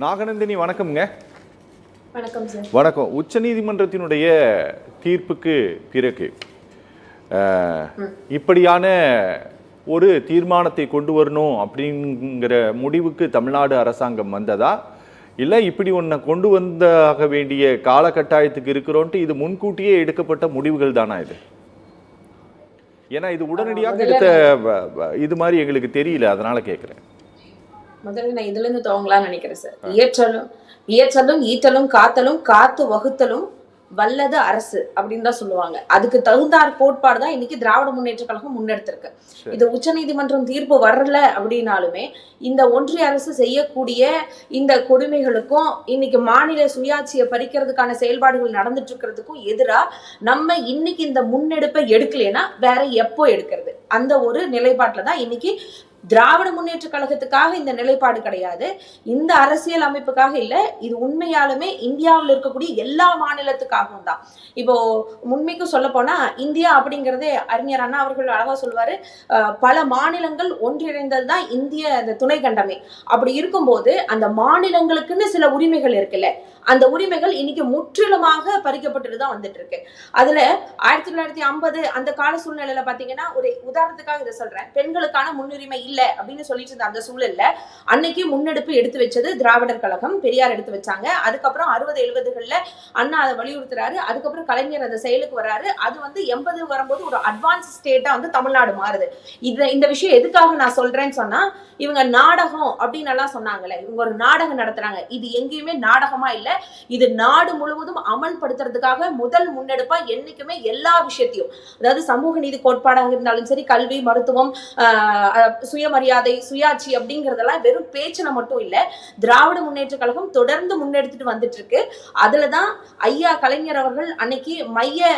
நாகநந்தினி வணக்கம்ங்க. வணக்கம் சார். வணக்கம். உச்சநீதிமன்றத்தினுடைய தீர்ப்புக்கு பிறகு இப்படியான ஒரு தீர்மானத்தை கொண்டு வரணும் அப்படிங்கிற முடிவுக்கு தமிழ்நாடு அரசாங்கம் வந்ததா, இல்லை இப்படி ஒன்றை கொண்டு வந்தாக வேண்டிய காலகட்டாயத்துக்கு இருக்கிறோன்ட்டு இது முன்கூட்டியே எடுக்கப்பட்ட முடிவுகள் தானா இது? ஏன்னா இது உடனடியாக எடுத்த இது மாதிரி எங்களுக்கு தெரியல, அதனால கேட்குறேன். முதல்ல நான் இதுல இருந்து துவங்கலாம்னு நினைக்கிறேன் சார். இயற்றலும் ஈட்டலும் காத்தலும் காத்து வகுத்தலும் வல்லது அரசு அப்படின்னு தான் சொல்லுவாங்க. அதுக்கு தகுந்தார் கோட்பாடு தான் இன்னைக்கு திராவிட முன்னேற்ற கழகம் முன்னெடுத்திருக்கு. இது உச்சநீதிமன்றம் தீர்ப்பு வரல அப்படின்னாலுமே இந்த ஒன்றிய அரசு செய்யக்கூடிய இந்த கொடுமைகளுக்கும் இன்னைக்கு மாநில சுயாட்சியை பறிக்கிறதுக்கான செயல்பாடுகள் நடந்துட்டு இருக்கிறதுக்கும் எதிரா நம்ம இன்னைக்கு இந்த முன்னெடுப்பை எடுக்கலைன்னா வேற எப்போ எடுக்கிறது, அந்த ஒரு நிலைப்பாட்டுல தான் இன்னைக்கு திராவிட முன்னேற்ற கழகத்துக்காக இந்த நிலைப்பாடு கிடையாது, இந்த அரசியல் அமைப்புக்காக இல்லை, இது உண்மையாலுமே இந்தியாவில் இருக்கக்கூடிய எல்லா மாநிலத்துக்காகவும் தான். இப்போ உண்மைக்கும் சொல்ல போனா இந்தியா அப்படிங்கிறதே அறிஞர் அண்ணா அவர்கள் அழகா சொல்லுவாரு, பல மாநிலங்கள் ஒன்றிணைந்தது தான் இந்திய அந்த துணை கண்டமே. அப்படி இருக்கும்போது அந்த மாநிலங்களுக்குன்னு சில உரிமைகள் இருக்குல்ல, அந்த உரிமைகள் இன்னைக்கு முற்றிலுமாக பறிக்கப்பட்டுட்டு தான் வந்துட்டு இருக்கு. அதுல 1950 அந்த கால சூழ்நிலையில பாத்தீங்கன்னா, ஒரு உதாரணத்துக்காக இதை சொல்றேன், பெண்களுக்கான முன்னுரிமை இல்ல அப்படின்னு சொல்லிட்டு இருந்த அந்த சூழல்ல அன்னைக்கு முன்னெடுப்பு எடுத்து வச்சது திராவிடர் கழகம், பெரியார் எடுத்து வச்சாங்க. அதுக்கப்புறம் 60-70களில் அண்ணா அதை வலியுறுத்துறாரு. அதுக்கப்புறம் கலைஞர் அந்த செயலுக்கு வராரு. அது வந்து 80 வரும்போது ஒரு அட்வான்ஸ் ஸ்டேட்டா வந்து தமிழ்நாடு மாறுது. இந்த விஷயம் எதுக்காக நான் சொல்றேன்னு சொன்னா, இவங்க நாடகம் அப்படின்னு எல்லாம் சொன்னாங்கல்ல, இவங்க ஒரு நாடகம் நடத்துறாங்க. இது எங்கேயுமே நாடகமா இல்ல, இது நாடு முழுவதும் அமல்படுத்துறதுக்காக முதல் முன்னெடுப்பா என்னைக்குமே எல்லா விஷயத்தையும், அதாவது சமூக நீதி கோட்பாடாக இருந்தாலும் சரி, கல்வி, மருத்துவம், சுயமரியாதை, சுயாட்சி அப்படிங்கறதெல்லாம் வெறும் பேச்சுல மட்டும் இல்ல, திராவிட முன்னேற்ற கழகம் தொடர்ந்து முன்னெடுத்துட்டு வந்துட்டு இருக்கு. அதுலதான் ஐயா கலைஞர் அவர்கள் அன்னைக்கு மைய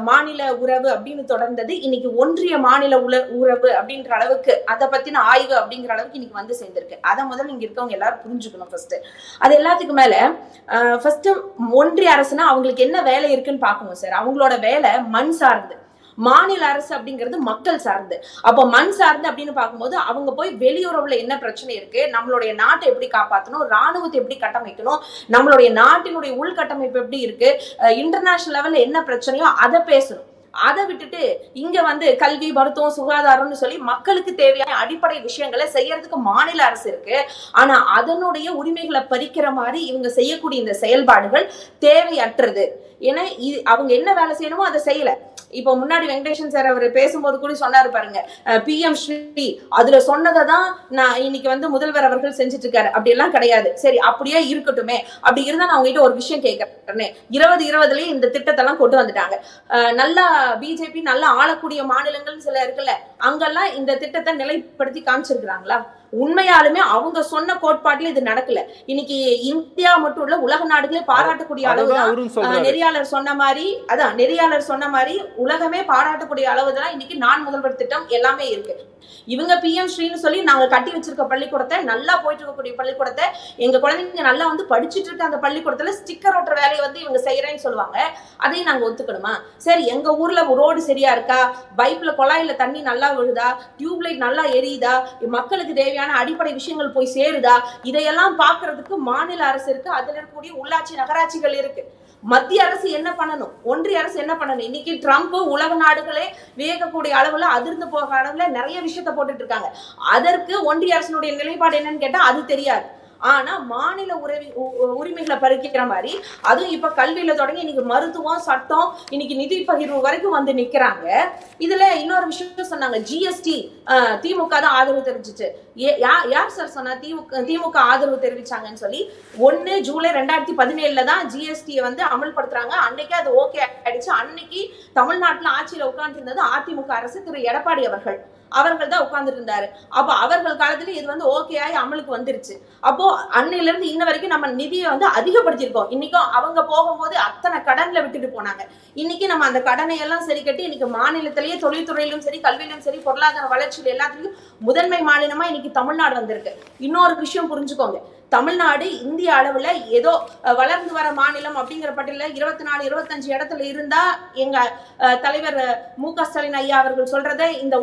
மாநில உறவு அப்படின்னு தொடர்ந்தது, இன்னைக்கு ஒன்றிய மாநில உறவு அப்படின்ற அளவுக்கு, அதை பத்தின ஆய்வு அப்படிங்கிற அளவுக்கு இன்னைக்கு வந்து சேர்ந்திருக்கு. அதை முதல்ல இங்க இருக்கவங்க எல்லாரும் புரிஞ்சுக்கணும். ஃபர்ஸ்ட் அது எல்லாத்துக்கும் மேல ஃபர்ஸ்ட் ஒன்றிய அரசுனா அவங்களுக்கு என்ன வேலை இருக்குன்னு பாக்கணும் சார். அவங்களோட வேலை மண் சார்ந்து, மாநில அரசு அப்படிங்கிறது மக்கள் சார்ந்து. அப்போ மண் சார்ந்து அப்படின்னு பார்க்கும்போது அவங்க போய் வெளியுறவுல என்ன பிரச்சனை இருக்கு, நம்மளுடைய நாட்டை எப்படி காப்பாற்றணும், ராணுவத்தை எப்படி கட்டமைக்கணும், நம்மளுடைய நாட்டினுடைய உள்கட்டமைப்பு எப்படி இருக்கு, இன்டர்நேஷனல் லெவல்ல என்ன பிரச்சனையோ அதை பேசணும். அதை விட்டுட்டு இங்க வந்து கல்வி, மருத்துவம், சுகாதாரம்னு சொல்லி மக்களுக்கு தேவையான அடிப்படை விஷயங்களை செய்யறதுக்கு மாநில அரசு இருக்கு. ஆனா அதனுடைய உரிமைகளை பறிக்கிற மாதிரி இவங்க செய்யக்கூடிய இந்த செயல்பாடுகள் தேவையற்றது. ஏன்னா அவங்க என்ன வேலை செய்யணுமோ அதை செய்யல. இப்போ முன்னாடி வெங்கடேசன் சார் அவர் பேசும்போது கூட சொன்னாரு பாருங்க, PM ஸ்ரீ அதுல சொன்னதை தான் நான் இன்னைக்கு வந்து முதல்வர் அவர்கள் செஞ்சுட்டு இருக்காரு. அப்படி எல்லாம் கிடையாது. சரி, அப்படியே இருக்கட்டுமே. அப்படி இருந்தா நான் உங்ககிட்ட ஒரு விஷயம் கேட்கறேன். 2020லயே இந்த திட்டத்தை எல்லாம் கொண்டு வந்துட்டாங்க. நல்லா பிஜேபி நல்லா ஆளக்கூடிய மாநிலங்கள் சில இருக்குல்ல, அங்கெல்லாம் இந்த திட்டத்தை நிலைப்படுத்தி காமிச்சிருக்கிறாங்களா? உண்மையாலுமே அவங்க சொன்ன கோட்பாட்டுல இது நடக்கல. இன்னைக்கு இந்தியா மட்டும் இல்ல, உலக நாடுகளே பாராட்டக்கூடிய அளவுதான் நெறியாளர் சொன்ன மாதிரி உலகமே பாராட்டக்கூடிய அளவுதான் இன்னைக்கு நான் முதல்வர் திட்டம் எல்லாமே இருக்கு. இவங்க PM ஸ்ரீன்னு சொல்லி நாங்க கட்டி வச்சிருக்க பள்ளிக்கூடத்தை, நல்லா போயிட்டு இருக்கக்கூடிய பள்ளிக்கூடத்தை, எங்க குழந்தைங்க நல்லா வந்து படிச்சுட்டு இருக்க அந்த பள்ளிக்கூடத்துல ஸ்டிக்கர் ஓட்டுற வேலையை வந்து இவங்க செய்யறேன்னு சொல்லுவாங்க. அதையும் நாங்க ஒத்துக்கணுமா? சரி, எங்க ஊர்ல ரோடு சரியா இருக்கா, பைப்ல குழாயில தண்ணி நல்லா விழுதா, டியூப்லைட் நல்லா எரியுதா, மக்களுக்கு தேவையான அடிப்படை விஷயங்கள் போய் சேருதா, இதையெல்லாம் பாக்குறதுக்கு மாநில அரசு இருக்கு, அதுல இருக்கக்கூடிய உள்ளாட்சி நகராட்சிகள் இருக்கு. மத்திய அரசு என்ன பண்ணணும், ஒன்றிய அரசு என்ன பண்ணணும்? இன்னைக்கு ட்ரம்ப் உலக நாடுகளே வியக்கக்கூடிய அளவுல, அதிர்ந்து போக அளவுல நிறைய விஷயத்த போட்டுட்டு இருக்காங்க. அதற்கு ஒன்றிய அரசினுடைய நிலைப்பாடு என்னன்னு கேட்டா அது தெரியாது. ஆனா மாநில உரிமைகளை பறிக்கிற மாதிரி, அதுவும் இப்ப கல்வியில தொடங்கி இன்னைக்கு மருத்துவம், சட்டம், இன்னைக்கு நிதி பகிர்வு வரைக்கும் வந்து நிக்கிறாங்க. இதுல இன்னொரு விஷயம் சொன்னாங்க, GST திமுக தான் ஆதரவு தெரிவிச்சிச்சு. யார் சார் சொன்னா திமுக ஆதரவு தெரிவிச்சாங்கன்னு சொல்லி? 1 ஜூலை 2017 தான் GST வந்து அமல்படுத்துறாங்க. அன்னைக்கு அது ஓகே ஆயிடுச்சு. அன்னைக்கு தமிழ்நாட்டுல ஆட்சியில உட்கார்ந்து இருந்தது அதிமுக அரசு, திரு எடப்பாடி அவர்கள் தான் உட்கார்ந்துட்டு இருந்தாரு. அப்போ அவர்கள் காலத்துல இது வந்து ஓகே ஆகி அமலுக்கு வந்துருச்சு. அப்போ அன்னையில இருந்து இன்ன வரைக்கும் நம்ம நிதியை வந்து அதிகப்படுத்திருக்கோம். இன்னைக்கும் அவங்க போகும்போது அத்தனை கடன்ல விட்டுட்டு போனாங்க. இன்னைக்கு நம்ம அந்த கடனை எல்லாம் சரி கட்டி இன்னைக்கு மாநிலத்திலேயே தொழில்துறையிலும் சரி, கல்வியிலும் சரி, பொருளாதார வளர்ச்சியில் எல்லாத்துலயும் முதன்மை மாநிலமா இன்னைக்கு தமிழ்நாடு வந்திருக்கு. இன்னொரு விஷயம் புரிஞ்சுக்கோங்க, தமிழ்நாடு இந்திய அளவுல ஏதோ வளர்ந்து வர மாநிலம் அப்படிங்கிற பட்டியல 24-25 இடத்துல இருந்தா எங்க தலைவர் மு.க. ஸ்டாலின் ஐயா அவர்கள் சொல்றதை இந்த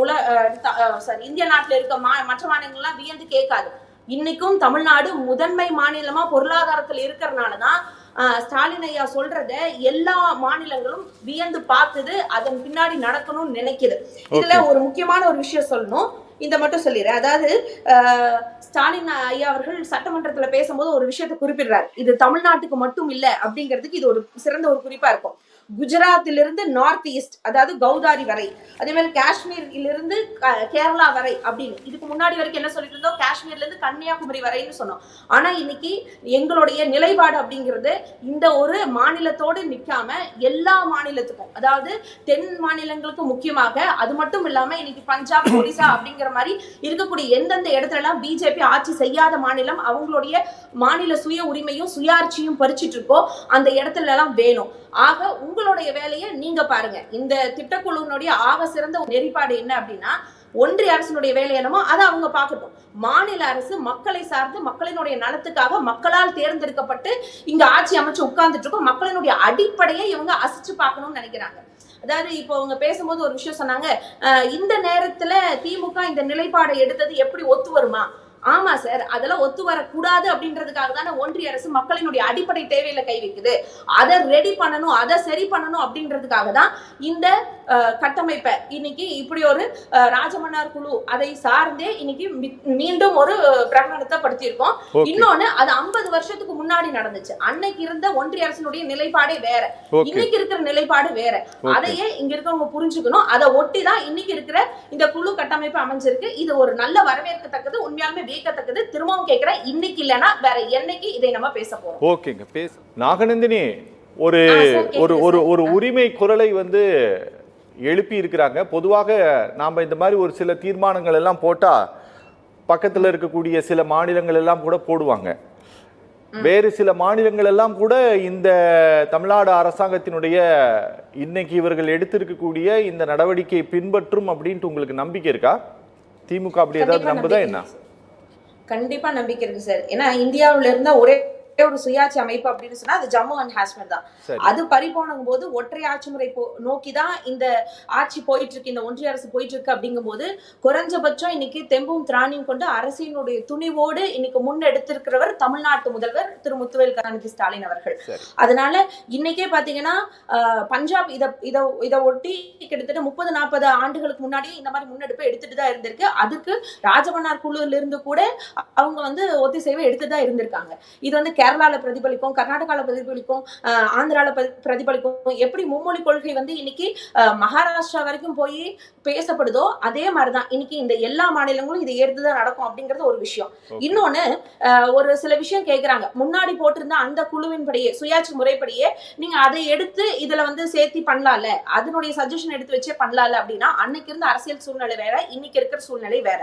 இந்திய நாட்டுல இருக்க மற்ற மாநிலங்கள்லாம் வியந்து கேட்காது. இன்னைக்கும் தமிழ்நாடு முதன்மை மாநிலமா பொருளாதாரத்துல இருக்கிறதுனாலதான் ஸ்டாலின் ஐயா சொல்றத எல்லா மாநிலங்களும் வியந்து பார்க்குது, அதன் பின்னாடி நடக்கணும்னு நினைக்குது. இதுல ஒரு முக்கியமான ஒரு விஷயம் சொல்லணும், இந்த மட்டும் சொல்லிடுறேன். அதாவது ஸ்டாலின் ஐயா அவர்கள் சட்டமன்றத்துல பேசும்போது ஒரு விஷயத்தை குறிப்பிடுறாரு, இது தமிழ்நாட்டுக்கு மட்டும் இல்ல அப்படிங்கிறதுக்கு இது ஒரு சிறந்த ஒரு குறிப்பா இருக்கும். குஜராத்திலிருந்து நார்த் ஈஸ்ட், அதாவது கௌதாரி வரை, அதே மாதிரி காஷ்மீரிலிருந்து கேரளா வரை அப்படின்னு. இதுக்கு முன்னாடி வரைக்கும் என்ன சொல்லிட்டு இருந்தோம், காஷ்மீர்ல இருந்து கன்னியாகுமரி வரைன்னு சொன்னோம். ஆனா இன்னைக்கு எங்களுடைய நிலைப்பாடு அப்படிங்கிறது இந்த ஒரு மாநிலத்தோடு நிக்காம எல்லா மாநிலத்துக்கும், அதாவது தென் மாநிலங்களுக்கு முக்கியமாக, அது மட்டும் இல்லாம இன்னைக்கு பஞ்சாப், ஒடிசா அப்படிங்கிற மாதிரி இருக்கக்கூடிய எந்தெந்த இடத்துல எல்லாம் பிஜேபி ஆட்சி செய்யாத மாநிலம் அவங்களுடைய மாநில சுய உரிமையும் சுயாட்சியும் பறிச்சிட்டு இருக்கோ அந்த இடத்துல எல்லாம் வேணும். ஆக உங்களுடைய வேலையை நீங்க பாருங்க. இந்த திட்டக்குழுவினுடைய ஆக சிறந்த நெறிப்பாடு என்ன அப்படின்னா, ஒன்றிய அரசினுடைய வேலை என்னமோ அதை அவங்க பார்க்கட்டும். மாநில அரசு மக்களை சார்ந்து மக்களினுடைய நலத்துக்காக மக்களால் தேர்ந்தெடுக்கப்பட்டு இங்க ஆட்சி அமைச்சு உட்கார்ந்துட்டு இருக்கோம். மக்களினுடைய அடிப்படையை இவங்க அசிச்சு பார்க்கணும்னு நினைக்கிறாங்க. அதாவது இப்போ அவங்க பேசும்போது ஒரு விஷயம் சொன்னாங்க, இந்த நேரத்துல திமுக இந்த நிலைப்பாடை எடுத்தது எப்படி ஒத்து வருமா? ஆமா சார், அதெல்லாம் ஒத்து வரக்கூடாது அப்படின்றதுக்காக தானே ஒன்றிய அரசு மக்களினுடைய அடிப்படை தேவையில கை வைக்குது. அதை ரெடி பண்ணணும், அதை சரி பண்ணணும் அப்படின்றதுக்காக தான் இந்த கட்டமைப்பை இன்னைக்கு இப்படி ஒரு ராஜமன்னார் குழு அதை சார்ந்தே இன்னைக்கு மீண்டும் ஒரு பிரகடனத்தை படுத்தியிருக்கோம். இன்னொன்னு, அது 50 வருஷத்துக்கு முன்னாடி நடந்துச்சு. அன்னைக்கு இருந்த ஒன்றிய அரசினுடைய நிலைப்பாடே வேற, இன்னைக்கு இருக்கிற நிலைப்பாடு வேற. அதையே இங்க இருக்கவங்க புரிஞ்சுக்கணும். அதை ஒட்டி தான் இன்னைக்கு இருக்கிற இந்த குழு கட்டமைப்பு அமைஞ்சிருக்கு. இது ஒரு நல்ல வரவேற்கத்தக்கது, உண்மையாலுமே வியக்கத்தக்கது. திரும்பவும் கேட்கிறேன், இன்னைக்கு இல்லைன்னா வேற என்னைக்கு இதை நம்ம பேச போறோம்? ஓகேங்க, பேச. நாகநந்தினி, ஒரு ஒரு ஒரு உரிமை குரலை வந்து எழுப்பி இருக்கிறாங்க. பொதுவாக நாம இந்த மாதிரி ஒரு சில தீர்மானங்கள் எல்லாம் போட்டா பக்கத்துல இருக்கக்கூடிய சில மாநிலங்கள் எல்லாம் கூட போடுவாங்க. வேறு சில மாநிலங்கள் எல்லாம் கூட இந்த தமிழ்நாடு அரசாங்கத்தினுடைய இன்னைக்கு இவர்கள் எடுத்திருக்கக்கூடிய இந்த நடவடிக்கையை பின்பற்றும் அப்படின்ட்டு உங்களுக்கு நம்பிக்கை இருக்கா? திமுக அப்படி ஏதாவது நம்புதா என்ன? கண்டிப்பா நம்பிக்கை இருக்கு சார். ஏன்னா இந்தியாவில இருந்த ஒரே ஒரு சுயாட்சி அமைப்பு அப்படின்னு சொன்னா அது ஜம்மு அண்ட் காஷ்மீர் தான். அது பறிபோனும் போது ஒற்றை ஆட்சி முறை நோக்கிதான் இந்த ஆட்சி போயிட்டு இருக்கு, இந்த ஒன்றிய அரசு போயிட்டு இருக்கு. அப்படிங்கும் போது குறைஞ்சபட்சம் இன்னைக்கு தெம்பும் திராணியும் கொண்டு அரசினுடைய துணிவோடு இன்னைக்கு முன்னெடுத்திருக்கிறவர் தமிழ்நாட்டு முதல்வர் திரு முத்துவேல் கருணாநிதி ஸ்டாலின் அவர்கள். அதனால இன்னைக்கே பாத்தீங்கன்னா பஞ்சாப் இதை ஒட்டி கிட்டத்தட்ட 30-40 ஆண்டுகளுக்கு முன்னாடி இந்த மாதிரி முன்னெடுப்பை எடுத்துட்டு தான் இருந்திருக்கு. அதுக்கு ராஜமன்னார் குழுல இருந்து கூட அவங்க வந்து ஒத்திசைவை எடுத்துட்டு தான் இருந்திருக்காங்க. இது வந்து கேரளால பிரதிபலிக்கும், கர்நாடகால பிரதிபலிக்கும், ஆந்திரால பிரதிபலிக்கும். எப்படி மும்மொழி கொள்கை வந்து இன்னைக்கு மகாராஷ்டிரா வரைக்கும் போய் பேசப்படுதோ அதே மாதிரிதான் இன்னைக்கு இந்த எல்லா மாநிலங்களும் இதை ஏற்றுதான் நடக்கும் அப்படிங்கிறது ஒரு விஷயம். இன்னொன்னு, ஒரு சில விஷயம் கேட்கிறாங்க, முன்னாடி போட்டிருந்த அந்த குழுவின்படியே சுயாட்சி முறைப்படியே நீங்க அதை எடுத்து இதுல வந்து சேர்த்தி பண்ணலாம்ல, அதனுடைய சஜஷன் எடுத்து வச்சே பண்ணலாம்ல அப்படின்னா, அன்னைக்கு இருந்த அரசியல் சூழ்நிலை வேற, இன்னைக்கு இருக்கிற சூழ்நிலை வேற.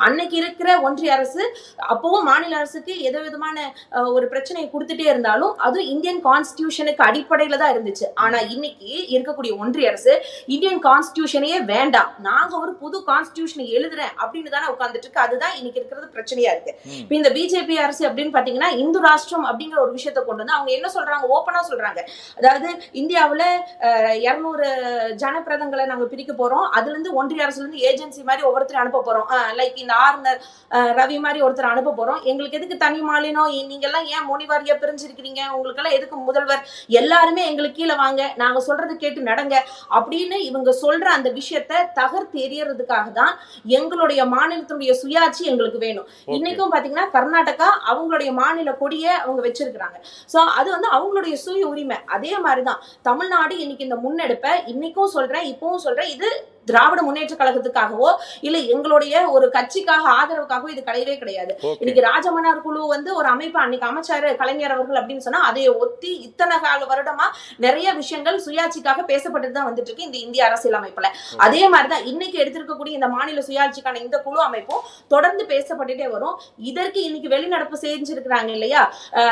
அன்னைக்கு இருக்கிற ஒன்றிய அரசு அப்பவும் மாநில அரசுக்கு எந்த விதமான ஒரு பிரச்சனையை கொடுத்துட்டே இருந்தாலும் அது இந்தியன் கான்ஸ்டிடியூஷனுக்கு அடிப்படையில தான் இருந்துச்சு. ஆனா இன்னைக்கு இருக்கக்கூடிய ஒன்றிய அரசு இந்தியன் கான்ஸ்டிடியூஷனையே வேண்டாம், நாங்க ஒரு புது கான்ஸ்டிடியூஷனை எழுதுறேன் அப்படின்னு தானே உட்கார்ந்துட்டு இருக்கு. அதுதான் இன்னைக்கு இருக்கிறது பிரச்சனையா இருக்கு. இப்ப இந்த பிஜேபி அரசு அப்படின்னு பாத்தீங்கன்னா இந்து ராஷ்டிரம் அப்படிங்கிற ஒரு விஷயத்தை கொண்டு வந்து அவங்க என்ன சொல்றாங்க, ஓப்பனா சொல்றாங்க, அதாவது இந்தியாவுல 200 ஜனப்பிரதங்களை நாங்க பிரிக்க போறோம், அதுல இருந்து ஒன்றிய அரசுல இருந்து ஏஜென்சி மாதிரி ஒவ்வொருத்தரும் அனுப்ப போறோம், லைக் இந்த ஆர்னர் ரவி மாதிரி ஒருத்தர் அனுப்ப போறோம். எங்களுக்கு எதுக்கு தனி மாநிலம், நீங்க எல்லாம் ஏன் மொழிவாரியா பிரிஞ்சிருக்கிறீங்க, உங்களுக்கு எல்லாம் எதுக்கு முதல்வர், எல்லாருமே எங்களுக்கு கீழே வாங்க, நாங்க சொல்றது கேட்டு நடங்க அப்படின்னு இவங்க சொல்ற அந்த விஷயத்த தகர்த்து எறியறதுக்காக தான் எங்களுடைய மாநிலத்தினுடைய சுயாட்சி எங்களுக்கு வேணும். இன்னைக்கும் பாத்தீங்கன்னா கர்நாடகா அவங்களுடைய மாநில கொடியை அவங்க வச்சிருக்கிறாங்க. சோ அது வந்து அவங்களுடைய சுய உரிமை. அதே மாதிரிதான் தமிழ்நாடு இன்னைக்கு இந்த முன்னெடுப்பை இன்னைக்கும் சொல்றேன், இப்பவும் சொல்றேன், இது திராவிட முன்னேற்ற கழகத்துக்காகவோ இல்ல எங்களுடைய ஒரு கட்சிக்காக ஆதரவுக்காகவோ இது கிடையவே கிடையாது. இன்னைக்கு ராஜமன்னார் குழு வந்து ஒரு அமைப்பு அன்னைக்கு அமைச்சாரு கலைஞர் அவர்கள் அப்படின்னு சொன்னா அதை ஒத்தி இத்தனை கால வருடமா நிறைய விஷயங்கள் சுயாட்சிக்காக பேசப்பட்டு தான் வந்துட்டு இருக்கு இந்த இந்திய அரசியல் அமைப்புல. அதே மாதிரிதான் இன்னைக்கு எடுத்திருக்கக்கூடிய இந்த மாநில சுயாட்சிக்கான இந்த குழு அமைப்பும் தொடர்ந்து பேசப்பட்டுட்டே வரும். இதற்கு இன்னைக்கு வெளிநடப்பு செஞ்சிருக்கிறாங்க இல்லையா,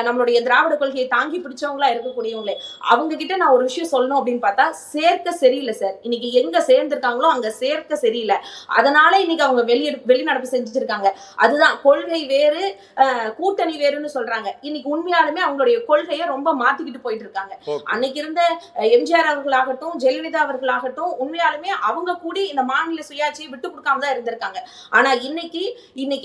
நம்மளுடைய திராவிட கொள்கையை தாங்கி பிடிச்சவங்களா இருக்கக்கூடியவங்களே, அவங்க கிட்ட நான் ஒரு விஷயம் சொல்லணும் அப்படின்னு பார்த்தா, சேர்க்க சரியில்லை சார். இன்னைக்கு எங்க சேர்ந்திருக்காங்களோ சேர்த்தாங்களோ அங்க சேர்க்க சரியில்லை. அதனால இன்னைக்கு அவங்க வெளிநடப்பு செஞ்சிருக்காங்க. அதுதான் கொள்கை வேறு கூட்டணி வேறுன்னு சொல்றாங்க. இன்னைக்கு உண்மையாலுமே அவங்களுடைய கொள்கையை ரொம்ப மாத்திக்கிட்டு போயிட்டு இருக்காங்க. அன்னைக்கு இருந்த எம்ஜிஆர் அவர்களாகட்டும், ஜெயலலிதா அவர்களாகட்டும், உண்மையாலுமே அவங்க கூடி இந்த மாநில சுயாட்சியை விட்டு கொடுக்காம தான் இருந்திருக்காங்க. ஆனா இன்னைக்கு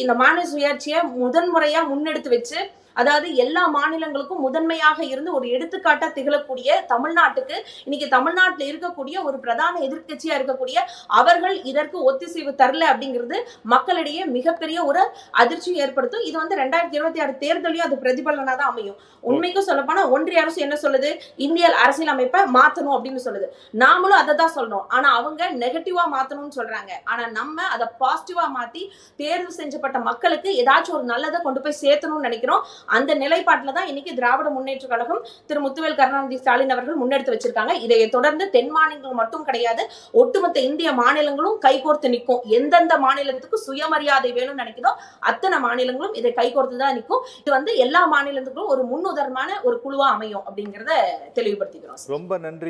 இந்த மாநில சுயாட்சியை முதன்முறையா முன்னெடுத்து வச்சு, அதாவது எல்லா மாநிலங்களுக்கும் முதன்மையாக இருந்து ஒரு எடுத்துக்காட்டா திகழக்கூடிய தமிழ்நாட்டுக்கு இன்னைக்கு தமிழ்நாட்டில் இருக்கக்கூடிய ஒரு பிரதான எதிர்க்கட்சியா இருக்கக்கூடிய அவர்கள் இதற்கு ஒத்திசைவு தரல அப்படிங்கிறது மக்களிடையே மிகப்பெரிய ஒரு அதிர்ச்சி ஏற்படுத்தும். இது 2026 தேர்தலையும் அது பிரதிபலனா தான் அமையும். உண்மைக்கும் சொல்லப்போனா ஒன்றிய அரசு என்ன சொல்லுது, இந்திய அரசியல் அமைப்பை மாத்தணும் அப்படின்னு சொல்லுது. நாமளும் அதை தான் சொல்றோம். ஆனா அவங்க நெகட்டிவா மாத்தணும்னு சொல்றாங்க. ஆனா நம்ம அதை பாசிட்டிவா மாத்தி தேர்வு செஞ்சப்பட்ட மக்களுக்கு ஏதாச்சும் ஒரு நல்லதை கொண்டு போய் சேர்த்தணும்னு நினைக்கிறோம். அந்த நிலைப்பாட்டில் தான் இன்னைக்கு திராவிட முன்னேற்ற கழகம் திரு முத்துவேல் கருணாநிதி ஸ்டாலின் அவர்கள் முன்னெடுத்து வச்சிருக்காங்க. இதை தொடர்ந்து தென் மாநிலங்கள் மட்டும் கிடையாது, ஒட்டுமொத்த இந்திய மாநிலங்களும் கைகோர்த்து நிற்கும். எந்தெந்த மாநிலத்துக்கு சுயமரியாதை வேணும்னு நினைக்கிறதோ அத்தனை மாநிலங்களும் இதை கைகோர்த்து தான் நிற்கும். இது எல்லா மாநிலத்துக்கும் ஒரு முன்னுதாரணமான ஒரு குழுவா அமையும் அப்படிங்கிறத தெளிவுபடுத்திக்கிறோம். ரொம்ப நன்றி.